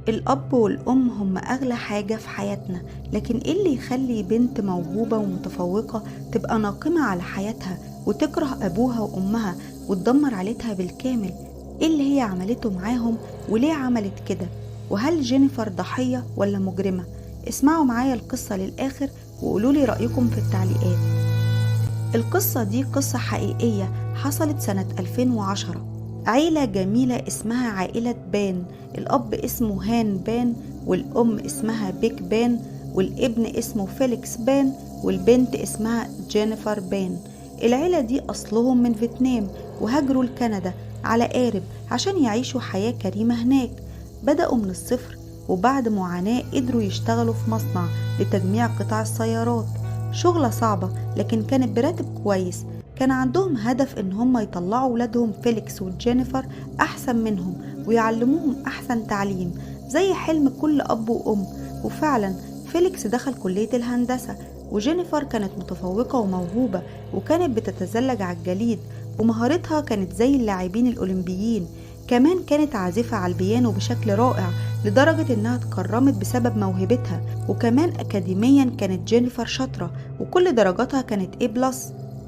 الأب والأم هم أغلى حاجة في حياتنا، لكن إيه اللي يخلي بنت موهوبة ومتفوقة تبقى ناقمة على حياتها وتكره أبوها وأمها وتدمر عيلتها بالكامل؟ إيه اللي هي عملته معاهم وليه عملت كده؟ وهل جينيفر ضحية ولا مجرمة؟ اسمعوا معايا القصة للآخر وقولولي رأيكم في التعليقات. القصة دي قصة حقيقية حصلت سنة 2010. عيلة جميلة اسمها عائلة بان. الأب اسمه هان بان، والأم اسمها بيك بان، والابن اسمه فيليكس بان، والبنت اسمها جينيفر بان. العيلة دي أصلهم من فيتنام وهاجروا لكندا على قارب عشان يعيشوا حياة كريمة هناك. بدأوا من الصفر، وبعد معاناة قدروا يشتغلوا في مصنع لتجميع قطع السيارات. شغلة صعبة لكن كانت براتب كويس. كان عندهم هدف ان هم يطلعوا ولادهم فيليكس وجينيفر احسن منهم ويعلموهم احسن تعليم زي حلم كل اب وام. وفعلا فيليكس دخل كلية الهندسة، وجينيفر كانت متفوقة وموهوبة وكانت بتتزلج على الجليد، ومهارتها كانت زي اللاعبين الأولمبيين. كمان كانت عازفة على البيانو بشكل رائع لدرجة انها اتكرمت بسبب موهبتها. وكمان اكاديميا كانت جينيفر شاطرة وكل درجاتها كانت A+.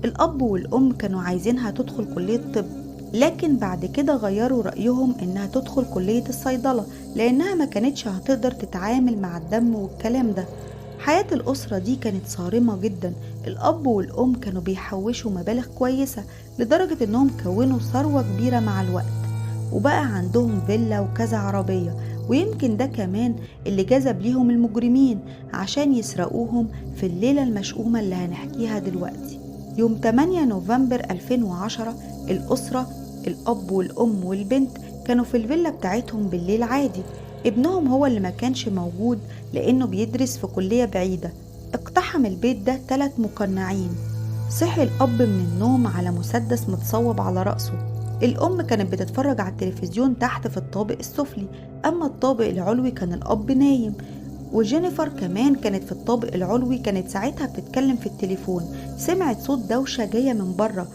الأب والأم كانوا عايزينها تدخل كلية طب، لكن بعد كده غيروا رأيهم إنها تدخل كلية الصيدلة لأنها ما كانتش هتقدر تتعامل مع الدم والكلام ده. حياة الأسرة دي كانت صارمة جدا. الأب والأم كانوا بيحوشوا مبالغ كويسة لدرجة إنهم كونوا ثروة كبيرة مع الوقت، وبقى عندهم فيلا وكذا عربية. ويمكن ده كمان اللي جذب ليهم المجرمين عشان يسرقوهم في الليلة المشؤومة اللي هنحكيها دلوقتي. يوم 8 نوفمبر 2010 الأسرة، الأب والأم والبنت، كانوا في الفيلا بتاعتهم بالليل عادي. ابنهم هو اللي ما كانش موجود لأنه بيدرس في كلية بعيدة. اقتحم البيت ده 3 مقنعين. صحي الأب من النوم على مسدس متصوب على رأسه. الأم كانت بتتفرج على التلفزيون تحت في الطابق السفلي، أما الطابق العلوي كان الأب نايم. وجينيفر كمان كانت في الطابق العلوي، كانت ساعتها بتتكلم في التليفون. سمعت صوت دوشة جاية من بره،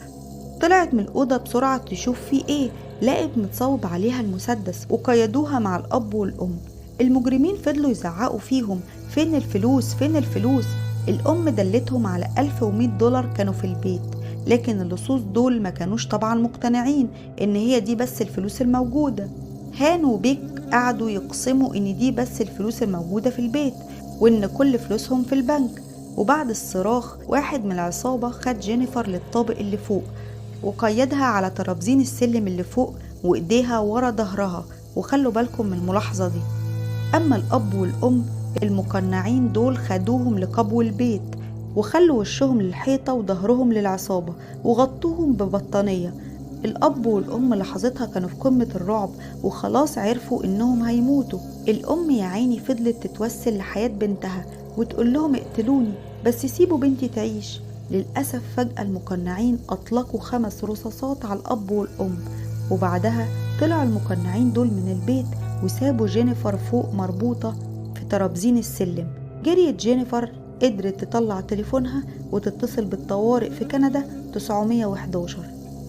طلعت من الأوضة بسرعة تشوف فيه ايه. لقت متصوب عليها المسدس وقيدوها مع الأب والأم. المجرمين فضلوا يزعقوا فيهم: فين الفلوس، فين الفلوس؟ الأم دلتهم على $1100 كانوا في البيت، لكن اللصوص دول ما كانوش طبعا مقتنعين ان هي دي بس الفلوس الموجودة. هان وبيك قعدوا يقسموا ان دي بس الفلوس الموجودة في البيت وان كل فلوسهم في البنك. وبعد الصراخ واحد من العصابة خد جينيفر للطابق اللي فوق وقيدها على ترابزين السلم اللي فوق وايديها ورا ظهرها. وخلوا بالكم من الملاحظة دي. اما الاب والام المقنعين دول خدوهم لقبو البيت وخلوا وشهم للحيطة وظهرهم للعصابة وغطوهم ببطانية. الأب والأم لحظتها كانوا في قمة الرعب وخلاص عرفوا إنهم هيموتوا. الأم يا عيني فضلت تتوسل لحياة بنتها وتقول لهم اقتلوني بس سيبوا بنتي تعيش. للأسف فجأة المقنعين أطلقوا 5 رصاصات على الأب والأم، وبعدها طلع المقنعين دول من البيت وسابوا جينيفر فوق مربوطة في ترابزين السلم. جريت جينيفر، قدرت تطلع تليفونها وتتصل بالطوارئ في كندا 911.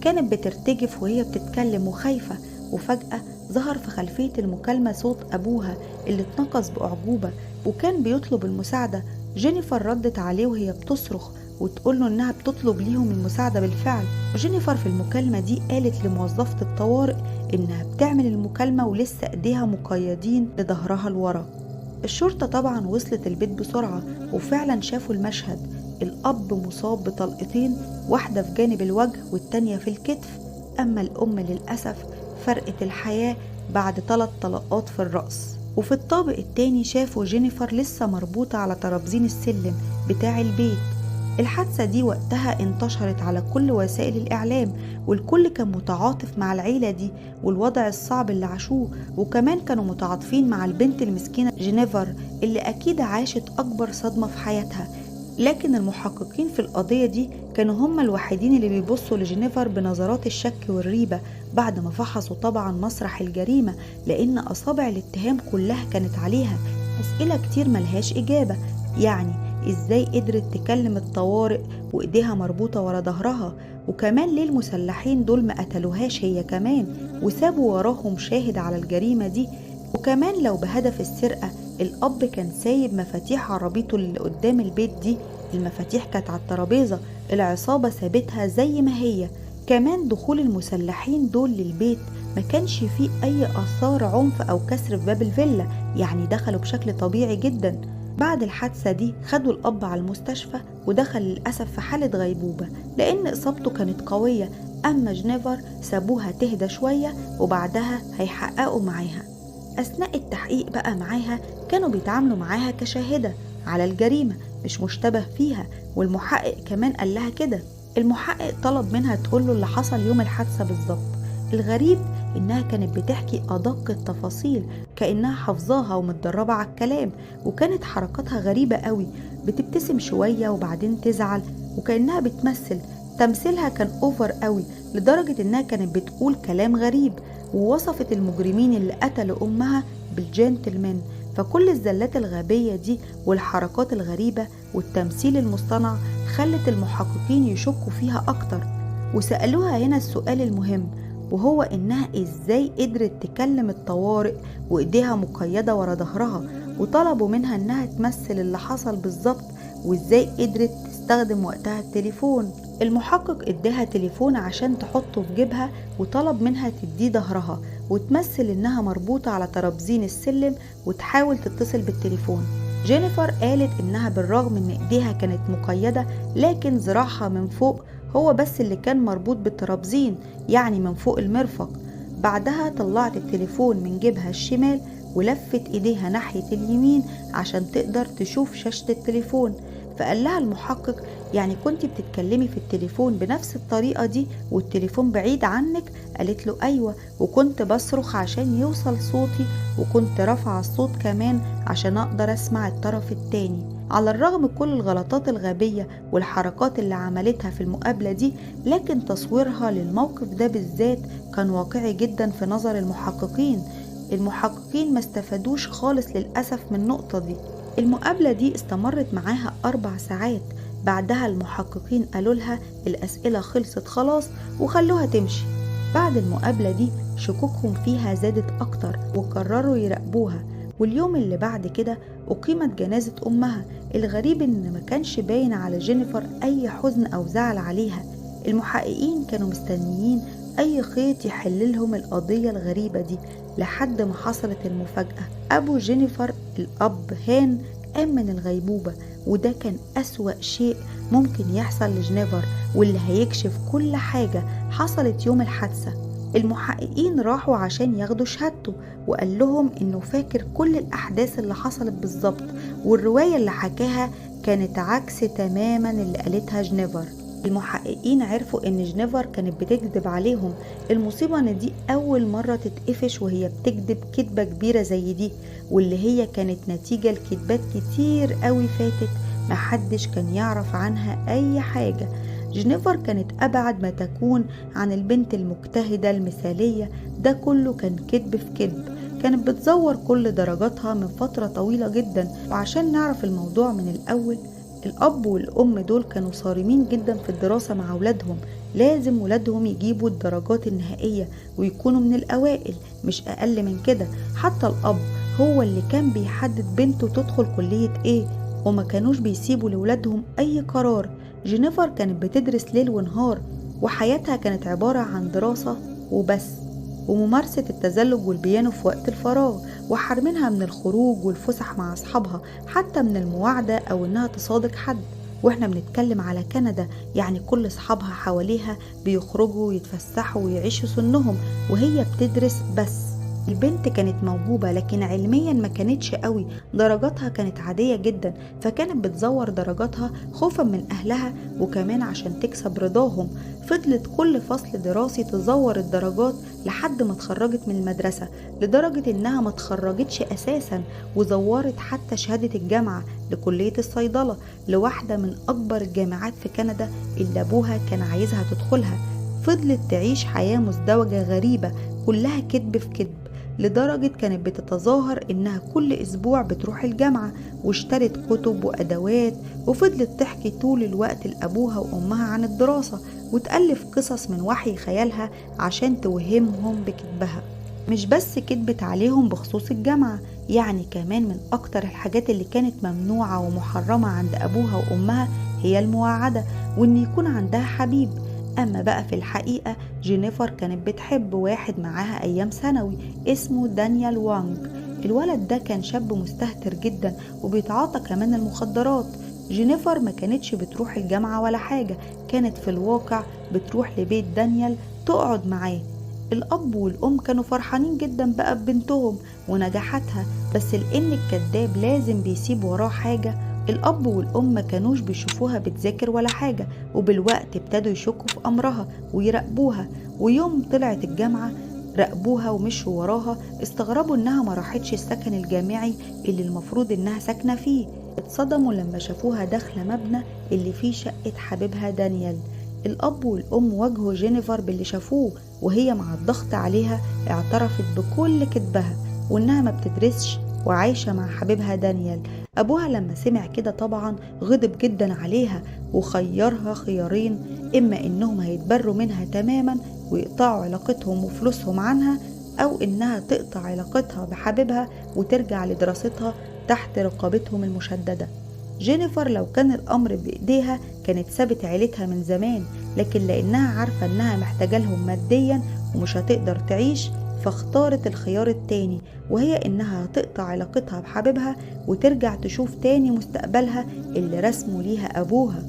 كانت بترتجف وهي بتتكلم وخايفة، وفجأة ظهر في خلفية المكالمة صوت أبوها اللي اتنقص بأعجوبة وكان بيطلب المساعدة. جينيفر ردت عليه وهي بتصرخ وتقوله إنها بتطلب ليهم المساعدة بالفعل. جينيفر في المكالمة دي قالت لموظفة الطوارئ إنها بتعمل المكالمة ولسه إيديها مقيدين لظهرها لورا. الشرطة طبعا وصلت البيت بسرعة وفعلا شافوا المشهد. الأب مصاب بطلقتين، واحدة في جانب الوجه والتانية في الكتف. أما الأم للأسف فرقت الحياة بعد 3 طلقات في الرأس. وفي الطابق التاني شافوا جينيفر لسه مربوطة على ترابزين السلم بتاع البيت. الحادثة دي وقتها انتشرت على كل وسائل الإعلام والكل كان متعاطف مع العيلة دي والوضع الصعب اللي عاشوه، وكمان كانوا متعاطفين مع البنت المسكينة جينيفر اللي أكيد عاشت أكبر صدمة في حياتها. لكن المحققين في القضية دي كانوا هم الوحيدين اللي بيبصوا لجينيفر بنظرات الشك والريبة بعد ما فحصوا طبعا مسرح الجريمة، لأن أصابع الاتهام كلها كانت عليها. أسئلة كتير ملهاش إجابة، يعني إزاي قدرت تكلم الطوارئ وإيديها مربوطة ورا ظهرها؟ وكمان ليه المسلحين دول ما قتلوهاش هي كمان وسابوا وراهم شاهد على الجريمة دي؟ وكمان لو بهدف السرقة. الأب كان سايب مفاتيح عربيته اللي قدام البيت دي، المفاتيح كانت على الترابيزة، العصابة سابتها زي ما هي. كمان دخول المسلحين دول للبيت ما كانش فيه أي آثار عنف أو كسر في باب الفيلا، يعني دخلوا بشكل طبيعي جدا. بعد الحادثة دي خدوا الأب على المستشفى، ودخل للأسف في حالة غيبوبة لأن إصابته كانت قوية. أما جينيفر سابوها تهدى شوية وبعدها هيحققوا معاها. أثناء التحقيق بقى معاها كانوا بيتعاملوا معاها كشاهدة على الجريمة مش مشتبه فيها، والمحقق كمان قال لها كده. المحقق طلب منها تقوله اللي حصل يوم الحادثة بالظبط. الغريب إنها كانت بتحكي أدق التفاصيل كأنها حافظاها ومتدربة على الكلام، وكانت حركاتها غريبة قوي، بتبتسم شوية وبعدين تزعل وكأنها بتمثل. تمثيلها كان أوفر قوي لدرجة إنها كانت بتقول كلام غريب، ووصفت المجرمين اللي قتلوا أمها بالجنتلمان. فكل الزلات الغبية دي والحركات الغريبة والتمثيل المصطنع خلت المحققين يشكوا فيها أكتر، وسألوها هنا السؤال المهم، وهو إنها إزاي قدرت تكلم الطوارئ وإيديها مقيدة ورا ظهرها، وطلبوا منها إنها تمثل اللي حصل بالظبط، وإزاي قدرت تستخدم وقتها التليفون. المحقق اداها تليفون عشان تحطه في جيبها، وطلب منها تديه ظهرها وتمثل إنها مربوطة على ترابزين السلم وتحاول تتصل بالتليفون. جينيفر قالت إنها بالرغم إن إيديها كانت مقيدة لكن ذراعها من فوق هو بس اللي كان مربوط بالترابزين، يعني من فوق المرفق. بعدها طلعت التليفون من جيبها الشمال ولفت إيديها ناحية اليمين عشان تقدر تشوف شاشة التليفون. فقال لها المحقق يعني كنت بتتكلمي في التليفون بنفس الطريقة دي والتليفون بعيد عنك؟ قالت له أيوة، وكنت بصرخ عشان يوصل صوتي، وكنت رافعة الصوت كمان عشان أقدر أسمع الطرف التاني. على الرغم كل الغلطات الغبية والحركات اللي عملتها في المقابلة دي، لكن تصويرها للموقف ده بالذات كان واقعي جدا في نظر المحققين. المحققين ما استفادوش خالص للأسف من النقطة دي. المقابلة دي استمرت معاها 4 ساعات. بعدها المحققين قالوا لها الأسئلة خلصت خلاص وخلوها تمشي. بعد المقابلة دي شكوكهم فيها زادت أكتر وقرروا يراقبوها. واليوم اللي بعد كده أقيمت جنازة أمها. الغريب إن ما كانش باين على جينيفر أي حزن أو زعل عليها. المحققين كانوا مستنيين أي خيط يحللهم القضية الغريبة دي لحد ما حصلت المفاجأة. أبو جينيفر الأب هان قام من الغيبوبة، وده كان أسوأ شيء ممكن يحصل لجينيفر، واللي هيكشف كل حاجة حصلت يوم الحادثة. المحققين راحوا عشان ياخدوا شهادته، وقال لهم إنه فاكر كل الأحداث اللي حصلت بالظبط، والرواية اللي حكاها كانت عكس تماما اللي قالتها جينيفر. المحققين عرفوا ان جينيفر كانت بتكذب عليهم. المصيبة ان دي اول مرة تتقفش وهي بتكذب كذبة كبيرة زي دي، واللي هي كانت نتيجة لكذبات كتير قوي فاتت محدش كان يعرف عنها اي حاجة. جينيفر كانت ابعد ما تكون عن البنت المجتهدة المثالية، ده كله كان كذب في كذب. كانت بتزور كل درجاتها من فترة طويلة جدا. وعشان نعرف الموضوع من الاول، الأب والأم دول كانوا صارمين جدا في الدراسة مع أولادهم. لازم ولادهم يجيبوا الدرجات النهائية ويكونوا من الأوائل، مش أقل من كده. حتى الأب هو اللي كان بيحدد بنته تدخل كلية إيه، وما كانوش بيسيبوا لولادهم أي قرار. جينيفر كانت بتدرس ليل ونهار، وحياتها كانت عبارة عن دراسة وبس، وممارسة التزلج والبيانو في وقت الفراغ، وحرمنها من الخروج والفسح مع أصحابها، حتى من المواعدة أو إنها تصادق حد. وإحنا بنتكلم على كندا، يعني كل أصحابها حواليها بيخرجوا ويتفسحوا ويعيشوا سنهم، وهي بتدرس بس. البنت كانت موهوبة لكن علميا ما كانتش قوي، درجاتها كانت عادية جدا، فكانت بتزور درجاتها خوفا من أهلها وكمان عشان تكسب رضاهم. فضلت كل فصل دراسي تزور الدرجات لحد ما اتخرجت من المدرسة، لدرجة إنها ما اتخرجتش أساسا، وزورت حتى شهادة الجامعة لكلية الصيدلة لواحدة من أكبر الجامعات في كندا اللي أبوها كان عايزها تدخلها. فضلت تعيش حياة مزدوجة غريبة كلها كذب في كذب، لدرجة كانت بتتظاهر إنها كل أسبوع بتروح الجامعة، واشترت كتب وأدوات، وفضلت تحكي طول الوقت لأبوها وأمها عن الدراسة، وتألف قصص من وحي خيالها عشان توهمهم بكذبها. مش بس كدبت عليهم بخصوص الجامعة، يعني كمان من أكتر الحاجات اللي كانت ممنوعة ومحرمة عند أبوها وأمها هي المواعدة وإن يكون عندها حبيب. أما بقى في الحقيقة جينيفر كانت بتحب واحد معاها أيام ثانوي اسمه دانيال وانج. الولد ده كان شاب مستهتر جدا وبيتعاطى كمان المخدرات. جينيفر ما كانتش بتروح الجامعة ولا حاجة، كانت في الواقع بتروح لبيت دانيال تقعد معاه. الأب والأم كانوا فرحانين جدا بقى ببنتهم ونجاحاتها، بس لأن الكذاب لازم بيسيب وراه حاجة، الأب والأم ما كانوش بيشوفوها بتذاكر ولا حاجة، وبالوقت ابتدوا يشكوا في أمرها ويراقبوها. ويوم طلعت الجامعة راقبوها ومشوا وراها، استغربوا إنها ما راحتش السكن الجامعي اللي المفروض إنها ساكنة فيه. اتصدموا لما شافوها داخلة مبنى اللي فيه شقة حبيبها دانيال. الأب والأم واجهوا جينيفر باللي شافوه، وهي مع الضغط عليها اعترفت بكل كذبها وإنها ما بتدرسش وعايشة مع حبيبها دانيال. أبوها لما سمع كده طبعا غضب جدا عليها وخيرها خيارين: إما إنهم هيتبروا منها تماما ويقطعوا علاقتهم وفلوسهم عنها، أو إنها تقطع علاقتها بحبيبها وترجع لدراستها تحت رقابتهم المشددة. جينيفر لو كان الأمر بإيديها كانت سابت عيلتها من زمان، لكن لأنها عارفة إنها محتاجة لهم ماديا ومش هتقدر تعيش، فاختارت الخيار التاني، وهي إنها هتقطع علاقتها بحبيبها وترجع تشوف تاني مستقبلها اللي رسمه ليها أبوها.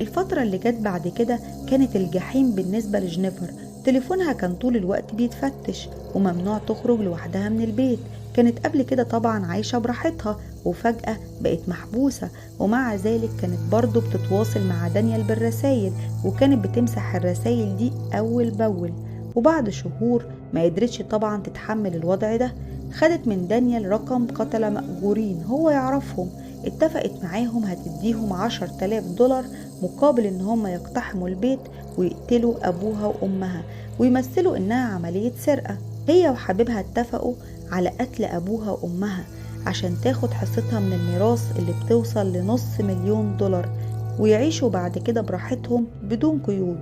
الفترة اللي جت بعد كده كانت الجحيم بالنسبة لجينيفر. تليفونها كان طول الوقت بيتفتش وممنوع تخرج لوحدها من البيت. كانت قبل كده طبعا عايشة براحتها وفجأة بقت محبوسة، ومع ذلك كانت برضو بتتواصل مع دانيال بالرسايل، وكانت بتمسح الرسايل دي أول بأول. وبعد شهور ما قدرتش طبعا تتحمل الوضع ده، خدت من دانيال رقم قتلة مأجورين هو يعرفهم، اتفقت معاهم هتديهم 10,000 دولار مقابل ان هم يقتحموا البيت ويقتلوا أبوها وأمها ويمثلوا انها عملية سرقة. هي وحبيبها اتفقوا على قتل أبوها وأمها عشان تاخد حصتها من الميراث اللي بتوصل ل500,000 دولار، ويعيشوا بعد كده براحتهم بدون قيود.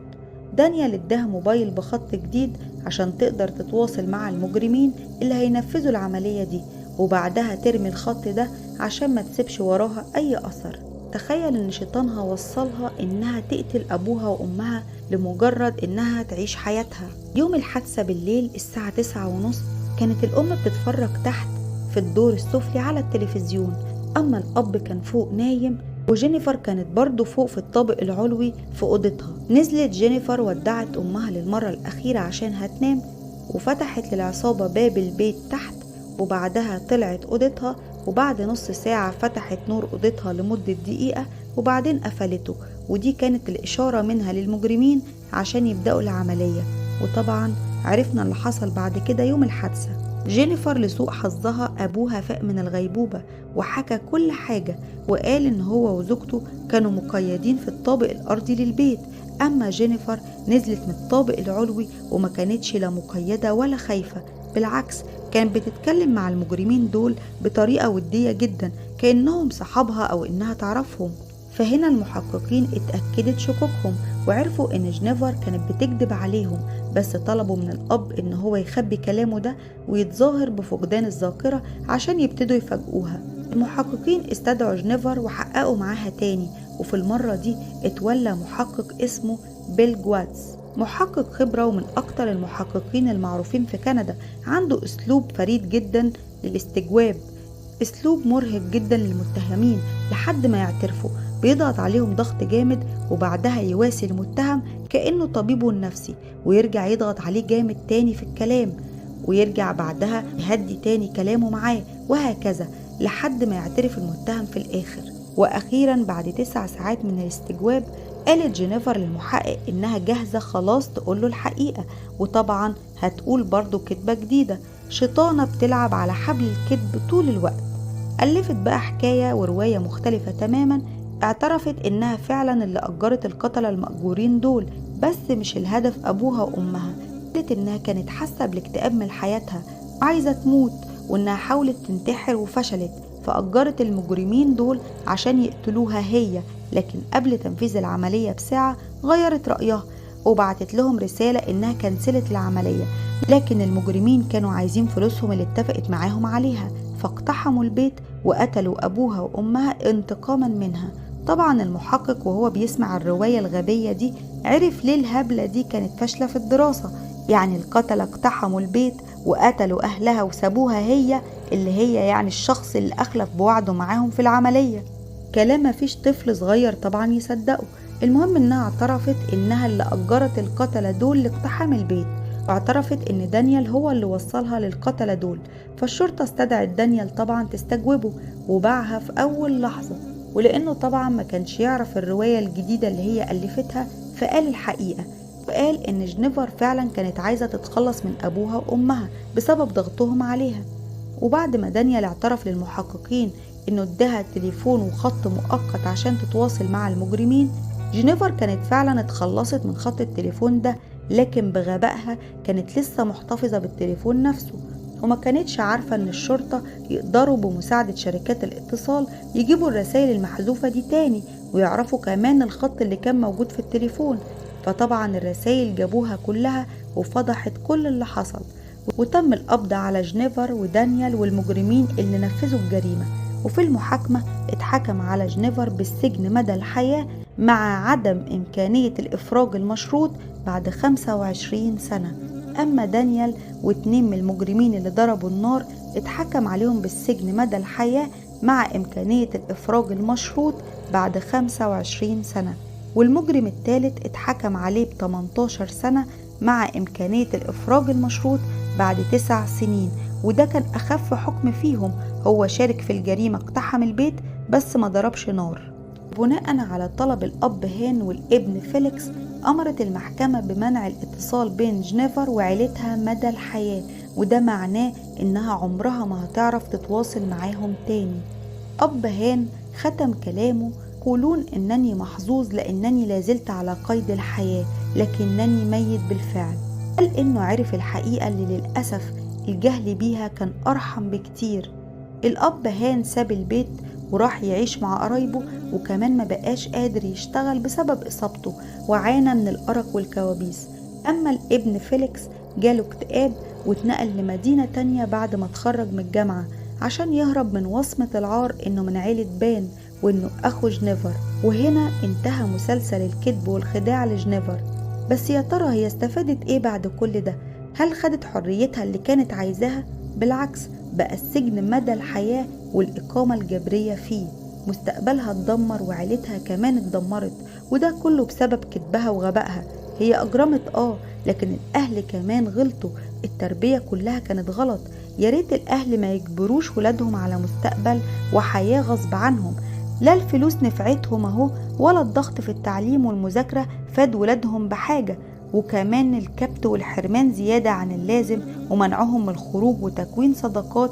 دانيال اداها موبايل بخط جديد عشان تقدر تتواصل مع المجرمين اللي هينفذوا العملية دي، وبعدها ترمي الخط ده عشان ما تسيبش وراها أي أثر. تخيل ان شيطانها وصلها انها تقتل أبوها وأمها لمجرد انها تعيش حياتها. يوم الحادثة بالليل الساعة 9:30 كانت الأم بتتفرج تحت في الدور السفلي على التلفزيون، أما الأب كان فوق نايم، وجينيفر كانت برضو فوق في الطابق العلوي في أوضتها. نزلت جينيفر ودعت أمها للمرة الأخيرة عشان هتنام، وفتحت للعصابة باب البيت تحت، وبعدها طلعت أوضتها، وبعد نص ساعة فتحت نور أوضتها لمدة دقيقة وبعدين قفلته، ودي كانت الإشارة منها للمجرمين عشان يبدأوا العملية. وطبعا عرفنا اللي حصل بعد كده يوم الحادثة. جينيفر لسوء حظها أبوها فاق من الغيبوبة وحكى كل حاجة، وقال إن هو وزوجته كانوا مقيدين في الطابق الأرضي للبيت، أما جينيفر نزلت من الطابق العلوي وما كانتش لا مقيدة ولا خايفة، بالعكس كانت بتتكلم مع المجرمين دول بطريقة ودية جدا كأنهم صحابها أو إنها تعرفهم. فهنا المحققين اتأكدت شكوكهم وعرفوا إن جينيفر كانت بتكذب عليهم، بس طلبوا من الأب إن هو يخبي كلامه ده ويتظاهر بفقدان الذاكرة عشان يبتدوا يفاجئوها. المحققين استدعوا جينيفر وحققوا معاها تاني، وفي المرة دي اتولى محقق اسمه بيل جواتس، محقق خبرة ومن أكتر المحققين المعروفين في كندا. عنده أسلوب فريد جدا للاستجواب، أسلوب مرهق جدا للمتهمين لحد ما يعترفوا، بيضغط عليهم ضغط جامد وبعدها يواسي المتهم كأنه طبيبه النفسي، ويرجع يضغط عليه جامد تاني في الكلام، ويرجع بعدها يهدي تاني كلامه معاه، وهكذا لحد ما يعترف المتهم في الآخر. وأخيرا بعد 9 ساعات من الاستجواب قالت جينيفر للمحقق إنها جاهزة خلاص تقوله الحقيقة، وطبعا هتقول برضو كذبة جديدة. شيطانة بتلعب على حبل الكذب طول الوقت. ألفت بقى حكاية ورواية مختلفة تماما، اعترفت إنها فعلا اللي أجرت القتلة المأجورين دول، بس مش الهدف أبوها وأمها. قالت إنها كانت حاسة بالاكتئاب من حياتها وعايزة تموت، وإنها حاولت تنتحر وفشلت، فأجرت المجرمين دول عشان يقتلوها هي، لكن قبل تنفيذ العملية بساعة غيرت رأيها وبعتت لهم رسالة إنها كنسلت العملية، لكن المجرمين كانوا عايزين فلوسهم اللي اتفقت معاهم عليها، فاقتحموا البيت وقتلوا أبوها وأمها انتقاما منها. طبعا المحقق وهو بيسمع الرواية الغبية دي عرف ليه الهبلة دي كانت فاشلة في الدراسة. يعني القتلة اقتحموا البيت وقتلوا أهلها وسابوها هي اللي هي يعني الشخص اللي أخلف بوعده معاهم في العملية. كلام مفيش طفل صغير طبعا يصدقه. المهم إنها اعترفت إنها اللي أجرت القتلة دول لاقتحام البيت، واعترفت إن دانيال هو اللي وصلها للقتلة دول. فالشرطة استدعت دانيال طبعا تستجوبه وباعها في أول لحظة، ولأنه طبعا ما كانش يعرف الرواية الجديدة اللي هي ألفتها فقال الحقيقة، وقال إن جينيفر فعلا كانت عايزة تتخلص من أبوها وأمها بسبب ضغطهم عليها. وبعد ما دانيال اعترف للمحققين إنه اداها تليفون وخط مؤقت عشان تتواصل مع المجرمين، جينيفر كانت فعلا اتخلصت من خط التليفون ده، لكن بغبائها كانت لسه محتفظة بالتليفون نفسه، وما كانتش عارفة ان الشرطة يقدروا بمساعدة شركات الاتصال يجيبوا الرسائل المحذوفة دي تاني، ويعرفوا كمان الخط اللي كان موجود في التليفون. فطبعا الرسائل جابوها كلها وفضحت كل اللي حصل، وتم القبض على جينيفر ودانيال والمجرمين اللي نفذوا الجريمة. وفي المحاكمة اتحكم على جينيفر بالسجن مدى الحياة مع عدم إمكانية الإفراج المشروط بعد 25 سنة. أما دانيال واتنين من المجرمين اللي ضربوا النار اتحكم عليهم بالسجن مدى الحياة مع إمكانية الإفراج المشروط بعد 25 سنة. والمجرم الثالث اتحكم عليه ب 18 سنة مع إمكانية الإفراج المشروط بعد 9 سنين، وده كان أخف حكم فيهم. هو شارك في الجريمة، اقتحم البيت بس ما ضربش نار. بناء على طلب الأب هان والابن فيليكس، أمرت المحكمة بمنع الاتصال بين جينيفر وعيلتها مدى الحياة، وده معناه إنها عمرها ما هتعرف تتواصل معاهم تاني. أب هان ختم كلامه: يقولون إنني محظوظ لأنني لازلت على قيد الحياة، لكنني ميت بالفعل. قال إنه عرف الحقيقة اللي للأسف الجهل بيها كان أرحم بكتير. الأب هان ساب البيت وراح يعيش مع قرايبه، وكمان ما بقاش قادر يشتغل بسبب إصابته وعانى من الأرق والكوابيس. أما الابن فيليكس جاله اكتئاب واتنقل لمدينة تانية بعد ما اتخرج من الجامعة عشان يهرب من وصمة العار إنه من عيلة بان وإنه أخو جينيفر. وهنا انتهى مسلسل الكذب والخداع لجينيفر. بس يا ترى هي استفادت إيه بعد كل ده؟ هل خدت حريتها اللي كانت عايزاها؟ بالعكس، بقى السجن مدى الحياة والإقامة الجبرية فيه. مستقبلها اتدمر وعيلتها كمان اتدمرت، وده كله بسبب كذبها وغبائها. هي أجرمت لكن الأهل كمان غلطوا، التربية كلها كانت غلط. يا ريت الأهل ما يجبروش ولادهم على مستقبل وحياة غصب عنهم. لا الفلوس نفعتهم اهو، ولا الضغط في التعليم والمذاكرة فاد ولادهم بحاجة، وكمان الكبت والحرمان زيادة عن اللازم ومنعهم من الخروج وتكوين صداقات،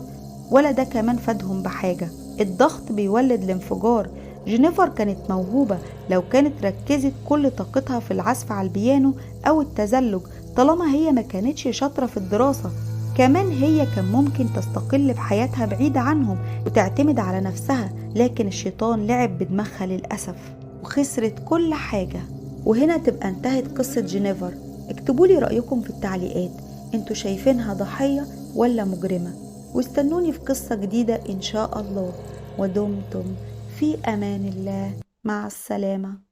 ولا ده كمان فادهم بحاجة. الضغط بيولد الانفجار. جينيفر كانت موهوبة لو كانت ركزت كل طاقتها في العزف على البيانو أو التزلج، طالما هي ما كانتش شاطرة في الدراسة. كمان هي كان ممكن تستقل بحياتها بعيدة عنهم وتعتمد على نفسها، لكن الشيطان لعب بدماغها للأسف وخسرت كل حاجة. وهنا تبقى انتهت قصة جينيفر. اكتبولي رأيكم في التعليقات، انتوا شايفينها ضحية ولا مجرمة؟ واستنوني في قصة جديدة إن شاء الله، ودمتم في أمان الله. مع السلامة.